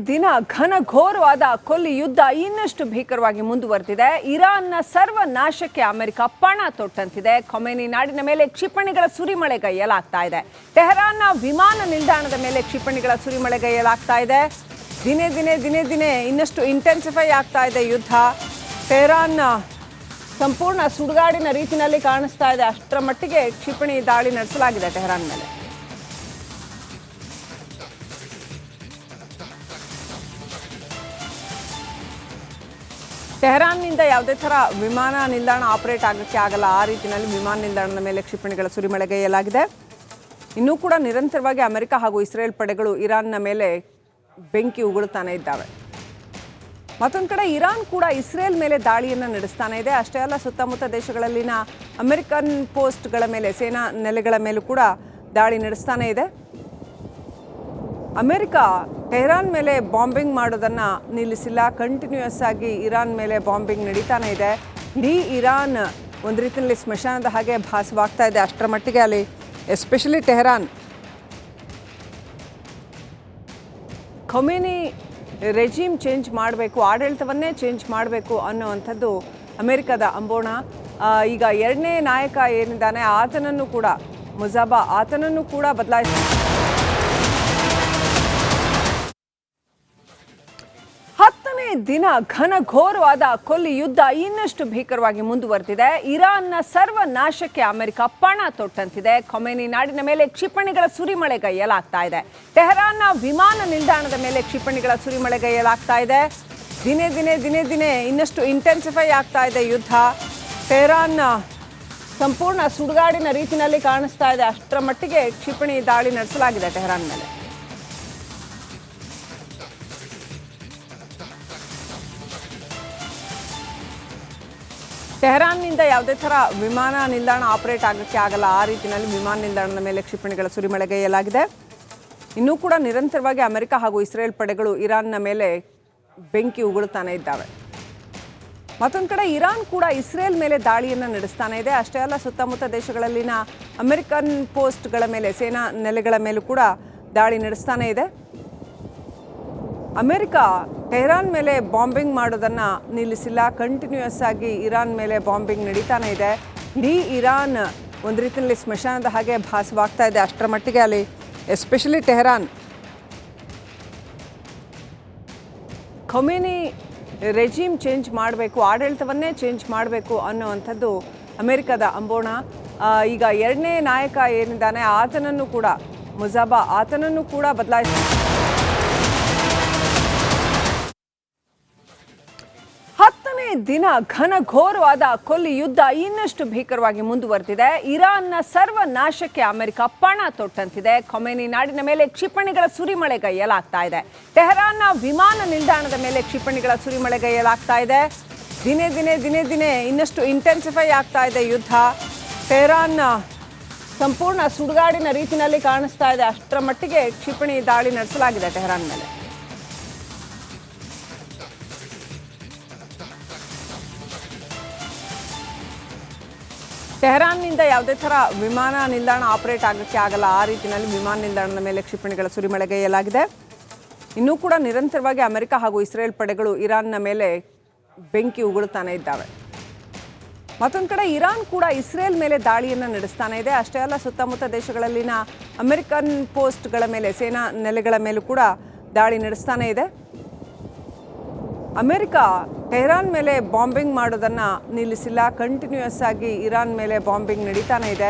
ದಿನ ಘನಘೋರವಾದ ಕೊಲ್ಲಿ ಯುದ್ಧ ಇನ್ನಷ್ಟು ಭೀಕರವಾಗಿ ಮುಂದುವರೆದಿದೆ. ಇರಾನ್ನ ಸರ್ವನಾಶಕ್ಕೆ ಅಮೆರಿಕ ಪಣ ತೊಟ್ಟಂತಿದೆ. ಖೊಮೇನಿ ನಾಡಿನ ಮೇಲೆ ಕ್ಷಿಪಣಿಗಳ ಸುರಿಮಳೆಗೈಯಲಾಗ್ತಾ ಇದೆ. ಟೆಹರಾನ್ನ ವಿಮಾನ ನಿಲ್ದಾಣದ ಮೇಲೆ ಕ್ಷಿಪಣಿಗಳ ಸುರಿಮಳೆಗೈಯಲಾಗ್ತಾ ಇದೆ. ದಿನೇ ದಿನೇ ದಿನೇ ದಿನೇ ಇನ್ನಷ್ಟು ಇಂಟೆನ್ಸಿಫೈ ಆಗ್ತಾ ಇದೆ ಯುದ್ಧ. ಟೆಹರಾನ್ನ ಸಂಪೂರ್ಣ ಸುಡುಗಾಡಿನ ರೀತಿಯಲ್ಲಿ ಕಾಣಿಸ್ತಾ ಇದೆ. ಅಷ್ಟರ ಮಟ್ಟಿಗೆ ಕ್ಷಿಪಣಿ ದಾಳಿ ನಡೆಸಲಾಗಿದೆ ಟೆಹರಾನ್ ಮೇಲೆ. ಟೆಹರಾನ್ನಿಂದ ಯಾವುದೇ ಥರ ವಿಮಾನ ನಿಲ್ದಾಣ ಆಪರೇಟ್ ಆಗೋಕ್ಕೆ ಆಗಲ್ಲ. ಆ ರೀತಿಯಲ್ಲಿ ವಿಮಾನ ನಿಲ್ದಾಣದ ಮೇಲೆ ಕ್ಷಿಪಣಿಗಳ ಸುರಿಮಳೆಗೈಯಲಾಗಿದೆ. ಇನ್ನೂ ಕೂಡ ನಿರಂತರವಾಗಿ ಅಮೆರಿಕ ಹಾಗೂ ಇಸ್ರೇಲ್ ಪಡೆಗಳು ಇರಾನ್ನ ಮೇಲೆ ಬೆಂಕಿ ಉಗುಳುತ್ತಾನೆ ಇದ್ದಾವೆ. ಮತ್ತೊಂದು ಕಡೆ ಇರಾನ್ ಕೂಡ ಇಸ್ರೇಲ್ ಮೇಲೆ ದಾಳಿಯನ್ನು ನಡೆಸ್ತಾನೆ ಇದೆ. ಅಷ್ಟೇ ಅಲ್ಲ, ಸುತ್ತಮುತ್ತ ದೇಶಗಳಲ್ಲಿನ ಅಮೆರಿಕನ್ ಪೋಸ್ಟ್ಗಳ ಮೇಲೆ, ಸೇನಾ ನೆಲೆಗಳ ಮೇಲೂ ಕೂಡ ದಾಳಿ ನಡೆಸ್ತಾನೆ ಇದೆ. ಅಮೆರಿಕ ಟೆಹರಾನ್ ಮೇಲೆ ಬಾಂಬಿಂಗ್ ಮಾಡೋದನ್ನು ನಿಲ್ಲಿಸಿಲ್ಲ. ಕಂಟಿನ್ಯೂಯಸ್ ಆಗಿ ಇರಾನ್ ಮೇಲೆ ಬಾಂಬಿಂಗ್ ನಡೀತಾನೆ ಇದೆ. ಇಡೀ ಇರಾನ್ ಒಂದು ರೀತಿಯಲ್ಲಿ ಸ್ಮಶಾನದ ಹಾಗೆ ಭಾಸವಾಗ್ತಾ ಇದೆ. ಅಷ್ಟರ ಮಟ್ಟಿಗೆ ಅಲ್ಲಿ ಎಸ್ಪೆಷಲಿ ಟೆಹರಾನ್ ಖೊಮೇನಿ ರೆಜಿಮ್ ಚೇಂಜ್ ಮಾಡಬೇಕು, ಆಡಳಿತವನ್ನೇ ಚೇಂಜ್ ಮಾಡಬೇಕು ಅನ್ನುವಂಥದ್ದು ಅಮೆರಿಕದ ಅಂಬೋಣ. ಈಗ ಎರಡನೇ ನಾಯಕ ಏನಿದ್ದಾನೆ ಆತನನ್ನು ಕೂಡ, ಮುಜಾಬಾ ಆತನನ್ನು ಕೂಡ ಬದಲಾಯಿಸ. 10ನೇ ದಿನ ಘನಘೋರವಾದ ಕೊಲ್ಲಿ ಯುದ್ಧ ಇನ್ನಷ್ಟು ಭೀಕರವಾಗಿ ಮುಂದುವರೆದಿದೆ. ಇರಾನ್ನ ಸರ್ವನಾಶಕ್ಕೆ ಅಮೆರಿಕ ಪಣ ತೊಟ್ಟಂತಿದೆ. ಖೊಮೇನಿ ನಾಡಿನ ಮೇಲೆ ಕ್ಷಿಪಣಿಗಳ ಸುರಿಮಳೆಗೈಯಲಾಗ್ತಾ ಇದೆ. ಟೆಹರಾನ್ನ ವಿಮಾನ ನಿಲ್ದಾಣದ ಮೇಲೆ ಕ್ಷಿಪಣಿಗಳ ಸುರಿಮಳೆಗೈಯಲಾಗ್ತಾ ಇದೆ. ದಿನೇ ದಿನೇ ದಿನೇ ದಿನೇ ಇನ್ನಷ್ಟು ಇಂಟೆನ್ಸಿಫೈ ಆಗ್ತಾ ಇದೆ ಯುದ್ಧ. ಟೆಹರಾನ್ನ ಸಂಪೂರ್ಣ ಸುಡುಗಾಡಿನ ರೀತಿಯಲ್ಲಿ ಕಾಣಿಸ್ತಾ ಇದೆ. ಅಷ್ಟರ ಮಟ್ಟಿಗೆ ಕ್ಷಿಪಣಿ ದಾಳಿ ನಡೆಸಲಾಗಿದೆ ಟೆಹರಾನ್ ಮೇಲೆ. ಟೆಹರಾನ್ನಿಂದ ಯಾವುದೇ ಥರ ವಿಮಾನ ನಿಲ್ದಾಣ ಆಪರೇಟ್ ಆಗೋಕ್ಕೆ ಆಗಲ್ಲ. ಆ ರೀತಿಯಲ್ಲಿ ವಿಮಾನ ನಿಲ್ದಾಣದ ಮೇಲೆ ಕ್ಷಿಪಣಿಗಳ ಸುರಿಮಳೆಗೈಯಲಾಗಿದೆ. ಇನ್ನೂ ಕೂಡ ನಿರಂತರವಾಗಿ ಅಮೆರಿಕ ಹಾಗೂ ಇಸ್ರೇಲ್ ಪಡೆಗಳು ಇರಾನ್ನ ಮೇಲೆ ಬೆಂಕಿ ಉಗುಳುತ್ತಾನೆ ಇದ್ದಾವೆ. ಮತ್ತೊಂದು ಕಡೆ ಇರಾನ್ ಕೂಡ ಇಸ್ರೇಲ್ ಮೇಲೆ ದಾಳಿಯನ್ನು ನಡೆಸ್ತಾನೆ ಇದೆ. ಅಷ್ಟೇ ಅಲ್ಲ, ಸುತ್ತಮುತ್ತ ದೇಶಗಳಲ್ಲಿನ ಅಮೆರಿಕನ್ ಪೋಸ್ಟ್ಗಳ ಮೇಲೆ, ಸೇನಾ ನೆಲೆಗಳ ಮೇಲೂ ಕೂಡ ದಾಳಿ ನಡೆಸ್ತಾನೆ ಇದೆ. ಅಮೆರಿಕ ಟೆಹರಾನ್ ಮೇಲೆ ಬಾಂಬಿಂಗ್ ಮಾಡೋದನ್ನು ನಿಲ್ಲಿಸಿಲ್ಲ. ಕಂಟಿನ್ಯೂಯಸ್ ಆಗಿ ಇರಾನ್ ಮೇಲೆ ಬಾಂಬಿಂಗ್ ನಡೀತಾನೆ ಇದೆ. ಇಡೀ ಇರಾನ್ ಒಂದು ರೀತಿಯಲ್ಲಿ ಸ್ಮಶಾನದ ಹಾಗೆ ಭಾಸವಾಗ್ತಾ ಇದೆ. ಅಷ್ಟರ ಮಟ್ಟಿಗೆ ಅಲ್ಲಿ ಎಸ್ಪೆಷಲಿ ಟೆಹರಾನ್ ಖೊಮೇನಿ ರೆಜಿಮ್ ಚೇಂಜ್ ಮಾಡಬೇಕು, ಆಡಳಿತವನ್ನೇ ಚೇಂಜ್ ಮಾಡಬೇಕು ಅನ್ನುವಂಥದ್ದು ಅಮೆರಿಕದ ಅಂಬೋಣ. ಈಗ ಎರಡನೇ ನಾಯಕ ಏನಿದ್ದಾನೆ ಆತನನ್ನು ಕೂಡ, ಮುಜಾಬಾ ಆತನನ್ನು ಕೂಡ ಬದಲಾಯಿಸ. 10ನೇ ದಿನ ಘನಘೋರವಾದ ಕೊಲ್ಲಿ ಯುದ್ಧ ಇನ್ನಷ್ಟು ಭೀಕರವಾಗಿ ಮುಂದುವರೆದಿದೆ. ಇರಾನ್ನ ಸರ್ವನಾಶಕ್ಕೆ ಅಮೆರಿಕ ಪಣ ತೊಟ್ಟಂತಿದೆ. ಖೊಮೇನಿ ನಾಡಿನ ಮೇಲೆ ಕ್ಷಿಪಣಿಗಳ ಸುರಿಮಳೆಗೈಯಲಾಗ್ತಾ ಇದೆ. ಟೆಹರಾನ್ನ ವಿಮಾನ ನಿಲ್ದಾಣದ ಮೇಲೆ ಕ್ಷಿಪಣಿಗಳ ಸುರಿಮಳೆಗೈಯಲಾಗ್ತಾ ಇದೆ. ದಿನೇ ದಿನೇ ದಿನೇ ದಿನೇ ಇನ್ನಷ್ಟು ಇಂಟೆನ್ಸಿಫೈ ಆಗ್ತಾ ಇದೆ ಯುದ್ಧ. ಟೆಹರಾನ್ನ ಸಂಪೂರ್ಣ ಸುಡುಗಾಡಿನ ರೀತಿಯಲ್ಲಿ ಕಾಣಿಸ್ತಾ ಇದೆ. ಅಷ್ಟರ ಮಟ್ಟಿಗೆ ಕ್ಷಿಪಣಿ ದಾಳಿ ನಡೆಸಲಾಗಿದೆ ಟೆಹರಾನ್ ಮೇಲೆ. ಟೆಹರಾನ್ನಿಂದ ಯಾವುದೇ ಥರ ವಿಮಾನ ನಿಲ್ದಾಣ ಆಪರೇಟ್ ಆಗೋಕ್ಕೆ ಆಗಲ್ಲ. ಆ ರೀತಿಯಲ್ಲಿ ವಿಮಾನ ನಿಲ್ದಾಣದ ಮೇಲೆ ಕ್ಷಿಪಣಿಗಳ ಸುರಿಮಳೆಗೈಯಲಾಗಿದೆ. ಇನ್ನೂ ಕೂಡ ನಿರಂತರವಾಗಿ ಅಮೆರಿಕ ಹಾಗೂ ಇಸ್ರೇಲ್ ಪಡೆಗಳು ಇರಾನ್ನ ಮೇಲೆ ಬೆಂಕಿ ಉಗುಳುತ್ತಾನೆ ಇದ್ದಾವೆ. ಮತ್ತೊಂದು ಕಡೆ ಇರಾನ್ ಕೂಡ ಇಸ್ರೇಲ್ ಮೇಲೆ ದಾಳಿಯನ್ನು ನಡೆಸ್ತಾನೆ ಇದೆ. ಅಷ್ಟೇ ಅಲ್ಲ, ಸುತ್ತಮುತ್ತ ದೇಶಗಳಲ್ಲಿನ ಅಮೆರಿಕನ್ ಪೋಸ್ಟ್ಗಳ ಮೇಲೆ, ಸೇನಾ ನೆಲೆಗಳ ಮೇಲೂ ಕೂಡ ದಾಳಿ ನಡೆಸ್ತಾನೆ ಇದೆ. ಅಮೆರಿಕ ಟೆಹರಾನ್ ಮೇಲೆ ಬಾಂಬಿಂಗ್ ಮಾಡೋದನ್ನು ನಿಲ್ಲಿಸಿಲ್ಲ. ಕಂಟಿನ್ಯೂಯಸ್ ಆಗಿ ಇರಾನ್ ಮೇಲೆ ಬಾಂಬಿಂಗ್ ನಡೀತಾನೆ ಇದೆ.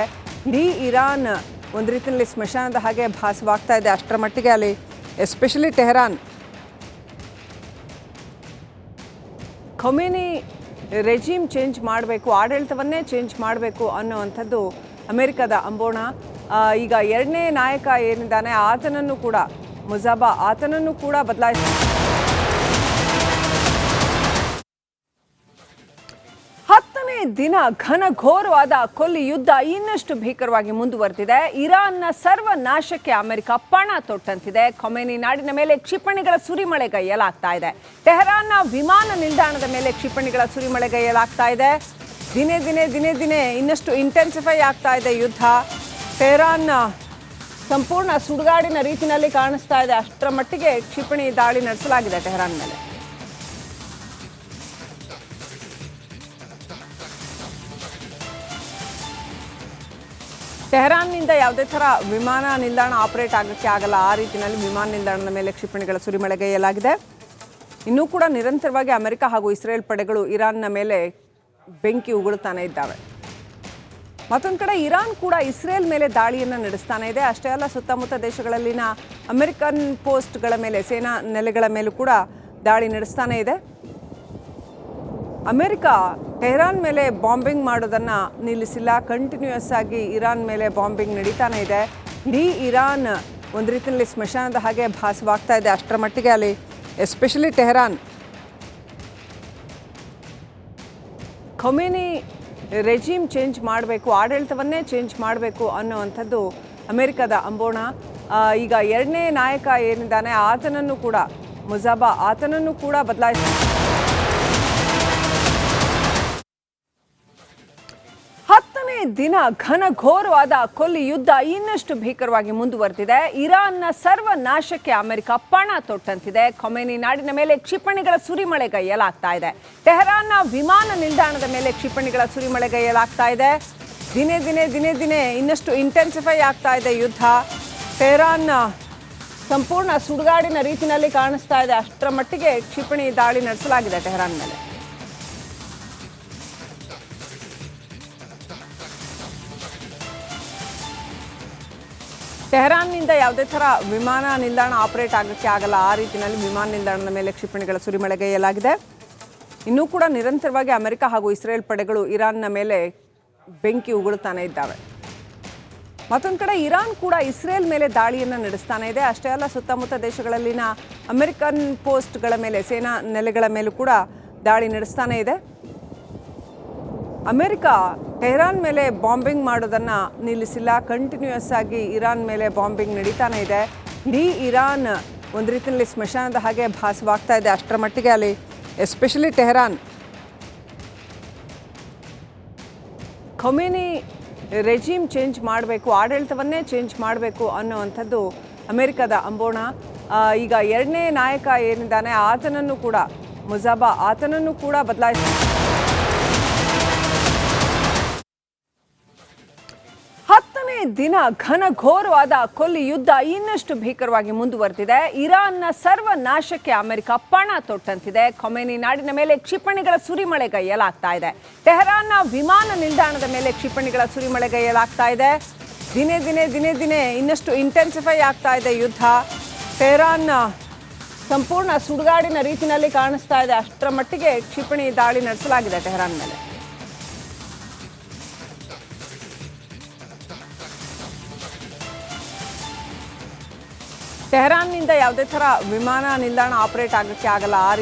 ಇಡೀ ಇರಾನ್ ಒಂದು ರೀತಿಯಲ್ಲಿ ಸ್ಮಶಾನದ ಹಾಗೆ ಭಾಸವಾಗ್ತಾ ಇದೆ. ಅಷ್ಟರ ಮಟ್ಟಿಗೆ ಅಲ್ಲಿ ಎಸ್ಪೆಷಲಿ ಟೆಹರಾನ್ ಖೊಮೇನಿ ರೆಜಿಮ್ ಚೇಂಜ್ ಮಾಡಬೇಕು, ಆಡಳಿತವನ್ನೇ ಚೇಂಜ್ ಮಾಡಬೇಕು ಅನ್ನುವಂಥದ್ದು ಅಮೆರಿಕದ ಅಂಬೋಣ. ಈಗ ಎರಡನೇ ನಾಯಕ ಏನಿದ್ದಾನೆ ಆತನನ್ನು ಕೂಡ, ಮುಜಾಬಾ ಆತನನ್ನು ಕೂಡ ಬದಲಾಯಿಸ. 10ನೇ ದಿನ ಘನಘೋರವಾದ ಕೊಲ್ಲಿ ಯುದ್ಧ ಇನ್ನಷ್ಟು ಭೀಕರವಾಗಿ ಮುಂದುವರೆದಿದೆ. ಇರಾನ್ನ ಸರ್ವನಾಶಕ್ಕೆ ಅಮೆರಿಕ ಪಣ ತೊಟ್ಟಂತಿದೆ. ಖೊಮೇನಿ ನಾಡಿನ ಮೇಲೆ ಕ್ಷಿಪಣಿಗಳ ಸುರಿಮಳೆಗೈಯಲಾಗ್ತಾ ಇದೆ. ಟೆಹರಾನ್ನ ವಿಮಾನ ನಿಲ್ದಾಣದ ಮೇಲೆ ಕ್ಷಿಪಣಿಗಳ ಸುರಿಮಳೆಗೈಯಲಾಗ್ತಾ ಇದೆ. ದಿನೇ ದಿನೇ ದಿನೇ ದಿನೇ ಇನ್ನಷ್ಟು ಇಂಟೆನ್ಸಿಫೈ ಆಗ್ತಾ ಇದೆ ಯುದ್ಧ. ಟೆಹರಾನ್ ಸಂಪೂರ್ಣ ಸುಡುಗಾಡಿನ ರೀತಿಯಲ್ಲಿ ಕಾಣಿಸ್ತಾ ಇದೆ. ಅಷ್ಟರ ಮಟ್ಟಿಗೆ ಕ್ಷಿಪಣಿ ದಾಳಿ ನಡೆಸಲಾಗಿದೆ ಟೆಹರಾನ್ ಮೇಲೆ. ಟೆಹರಾನ್ನಿಂದ ಯಾವುದೇ ಥರ ವಿಮಾನ ನಿಲ್ದಾಣ ಆಪರೇಟ್ ಆಗೋಕ್ಕೆ ಆಗಲ್ಲ. ಆ ರೀತಿಯಲ್ಲಿ ವಿಮಾನ ನಿಲ್ದಾಣದ ಮೇಲೆ ಕ್ಷಿಪಣಿಗಳ ಸುರಿಮಳೆಗೈಯಲಾಗಿದೆ. ಇನ್ನೂ ಕೂಡ ನಿರಂತರವಾಗಿ ಅಮೆರಿಕ ಹಾಗೂ ಇಸ್ರೇಲ್ ಪಡೆಗಳು ಇರಾನ್ನ ಮೇಲೆ ಬೆಂಕಿ ಉಗುಳುತ್ತಾನೆ ಇದ್ದಾವೆ. ಮತ್ತೊಂದು ಕಡೆ ಇರಾನ್ ಕೂಡ ಇಸ್ರೇಲ್ ಮೇಲೆ ದಾಳಿಯನ್ನು ನಡೆಸ್ತಾನೆ ಇದೆ. ಅಷ್ಟೇ ಅಲ್ಲ, ಸುತ್ತಮುತ್ತ ದೇಶಗಳಲ್ಲಿನ ಅಮೆರಿಕನ್ ಪೋಸ್ಟ್ಗಳ ಮೇಲೆ, ಸೇನಾ ನೆಲೆಗಳ ಮೇಲೂ ಕೂಡ ದಾಳಿ ನಡೆಸ್ತಾನೆ ಇದೆ. ಅಮೆರಿಕ ಟೆಹರಾನ್ ಮೇಲೆ ಬಾಂಬಿಂಗ್ ಮಾಡೋದನ್ನು ನಿಲ್ಲಿಸಿಲ್ಲ. ಕಂಟಿನ್ಯೂಯಸ್ ಆಗಿ ಇರಾನ್ ಮೇಲೆ ಬಾಂಬಿಂಗ್ ನಡೀತಾನೆ ಇದೆ. ಇಡೀ ಇರಾನ್ ಒಂದು ರೀತಿಯಲ್ಲಿ ಸ್ಮಶಾನದ ಹಾಗೆ ಭಾಸವಾಗ್ತಾ ಇದೆ. ಅಷ್ಟರ ಮಟ್ಟಿಗೆ ಅಲ್ಲಿ ಎಸ್ಪೆಷಲಿ ಟೆಹರಾನ್ ಖೊಮೇನಿ ರೆಜಿಮ್ ಚೇಂಜ್ ಮಾಡಬೇಕು, ಆಡಳಿತವನ್ನೇ ಚೇಂಜ್ ಮಾಡಬೇಕು ಅನ್ನುವಂಥದ್ದು ಅಮೆರಿಕದ ಅಂಬೋಣ. ಈಗ ಎರಡನೇ ನಾಯಕ ಏನಿದ್ದಾನೆ ಆತನನ್ನು ಕೂಡ, ಮುಜಾಬಾ ಆತನನ್ನು ಕೂಡ ಬದಲಾಯಿಸ್ತಾರೆ. 10ನೇ ದಿನ ಘನಘೋರವಾದ ಕೊಲ್ಲಿ ಯುದ್ಧ ಇನ್ನಷ್ಟು ಭೀಕರವಾಗಿ ಮುಂದುವರೆದಿದೆ. ಇರಾನ್ನ ಸರ್ವನಾಶಕ್ಕೆ ಅಮೆರಿಕ ಪಣ ತೊಟ್ಟಂತಿದೆ. ಖೊಮೇನಿ ನಾಡಿನ ಮೇಲೆ ಕ್ಷಿಪಣಿಗಳ ಸುರಿಮಳೆಗೈಯಲಾಗ್ತಾ ಇದೆ. ಟೆಹರಾನ್ನ ವಿಮಾನ ನಿಲ್ದಾಣದ ಮೇಲೆ ಕ್ಷಿಪಣಿಗಳ ಸುರಿಮಳೆಗೈಯಲಾಗ್ತಾ ಇದೆ. ದಿನೇ ದಿನೇ ದಿನೇ ದಿನೇ ಇನ್ನಷ್ಟು ಇಂಟೆನ್ಸಿಫೈ ಆಗ್ತಾ ಇದೆ ಯುದ್ಧ. ಟೆಹರಾನ್ ಸಂಪೂರ್ಣ ಸುಡುಗಾಡಿನ ರೀತಿಯಲ್ಲಿ ಕಾಣಿಸ್ತಾ ಇದೆ. ಅಷ್ಟರ ಮಟ್ಟಿಗೆ ಕ್ಷಿಪಣಿ ದಾಳಿ ನಡೆಸಲಾಗಿದೆ ಟೆಹರಾನ್ ಮೇಲೆ. ಟೆಹರಾನ್ನಿಂದ ಯಾವುದೇ ಥರ ವಿಮಾನ ನಿಲ್ದಾಣ ಆಪರೇಟ್ ಆಗೋಕ್ಕೆ ಆಗಲ್ಲ. ಆ ರೀತಿಯಲ್ಲಿ ವಿಮಾನ ನಿಲ್ದಾಣದ ಮೇಲೆ ಕ್ಷಿಪಣಿಗಳ ಸುರಿಮಳೆಗೈಯಲಾಗಿದೆ. ಇನ್ನೂ ಕೂಡ ನಿರಂತರವಾಗಿ ಅಮೆರಿಕ ಹಾಗೂ ಇಸ್ರೇಲ್ ಪಡೆಗಳು ಇರಾನ್ನ ಮೇಲೆ ಬೆಂಕಿ ಉಗುಳುತ್ತಾನೆ ಇದ್ದಾವೆ. ಮತ್ತೊಂದು ಕಡೆ ಇರಾನ್ ಕೂಡ ಇಸ್ರೇಲ್ ಮೇಲೆ ದಾಳಿಯನ್ನು ನಡೆಸ್ತಾನೆ ಇದೆ. ಅಷ್ಟೇ ಅಲ್ಲ, ಸುತ್ತಮುತ್ತ ದೇಶಗಳಲ್ಲಿನ ಅಮೆರಿಕನ್ ಪೋಸ್ಟ್ಗಳ ಮೇಲೆ, ಸೇನಾ ನೆಲೆಗಳ ಮೇಲೂ ಕೂಡ ದಾಳಿ ನಡೆಸ್ತಾನೆ ಇದೆ. ಅಮೆರಿಕ ಟೆಹರಾನ್ ಮೇಲೆ ಬಾಂಬಿಂಗ್ ಮಾಡೋದನ್ನು ನಿಲ್ಲಿಸಿಲ್ಲ. ಕಂಟಿನ್ಯೂಯಸ್ ಆಗಿ ಇರಾನ್ ಮೇಲೆ ಬಾಂಬಿಂಗ್ ನಡೀತಾನೆ ಇದೆ. ಇಡೀ ಇರಾನ್ ಒಂದು ರೀತಿಯಲ್ಲಿ ಸ್ಮಶಾನದ ಹಾಗೆ ಭಾಸವಾಗ್ತಾ ಇದೆ. ಅಷ್ಟರ ಮಟ್ಟಿಗೆ ಅಲ್ಲಿ ಎಸ್ಪೆಷಲಿ ಟೆಹರಾನ್ ಖೊಮೇನಿ ರೆಜಿಮ್ ಚೇಂಜ್ ಮಾಡಬೇಕು, ಆಡಳಿತವನ್ನೇ ಚೇಂಜ್ ಮಾಡಬೇಕು ಅನ್ನುವಂಥದ್ದು ಅಮೆರಿಕದ ಅಂಬೋಣ. ಈಗ ಎರಡನೇ ನಾಯಕ ಏನಿದ್ದಾನೆ ಆತನನ್ನು ಕೂಡ, ಮುಜಾಬಾ ಆತನನ್ನು ಕೂಡ ಬದಲಾಯಿಸ್ತಾರೆ. 10ನೇ ದಿನ ಘನಘೋರವಾದ ಕೊಲ್ಲಿ ಯುದ್ಧ ಇನ್ನಷ್ಟು ಭೀಕರವಾಗಿ ಮುಂದುವರೆದಿದೆ. ಇರಾನ್ನ ಸರ್ವನಾಶಕ್ಕೆ ಅಮೆರಿಕ ಪಣ ತೊಟ್ಟಂತಿದೆ. ಖೊಮೇನಿ ನಾಡಿನ ಮೇಲೆ ಕ್ಷಿಪಣಿಗಳ ಸುರಿಮಳೆಗೈಯಲಾಗ್ತಾ ಇದೆ. ಟೆಹರಾನ್ನ ವಿಮಾನ ನಿಲ್ದಾಣದ ಮೇಲೆ ಕ್ಷಿಪಣಿಗಳ ಸುರಿಮಳೆಗೈಯಲಾಗ್ತಾ ಇದೆ. ದಿನೇ ದಿನೇ ದಿನೇ ದಿನೇ ಇನ್ನಷ್ಟು ಇಂಟೆನ್ಸಿಫೈ ಆಗ್ತಾ ಇದೆ ಯುದ್ಧ. ಟೆಹರಾನ್ ಸಂಪೂರ್ಣ ಸುಡುಗಾಡಿನ ರೀತಿಯಲ್ಲಿ ಕಾಣಿಸ್ತಾ ಇದೆ. ಅಷ್ಟರ ಮಟ್ಟಿಗೆ ಕ್ಷಿಪಣಿ ದಾಳಿ ನಡೆಸಲಾಗಿದೆ ಟೆಹರಾನ್ ಮೇಲೆ. ಟೆಹರಾನ್ನಿಂದ ಯಾವುದೇ ಥರ ವಿಮಾನ ನಿಲ್ದಾಣ ಆಪರೇಟ್ ಆಗೋಕ್ಕೆ ಆಗಲ್ಲ. ಆ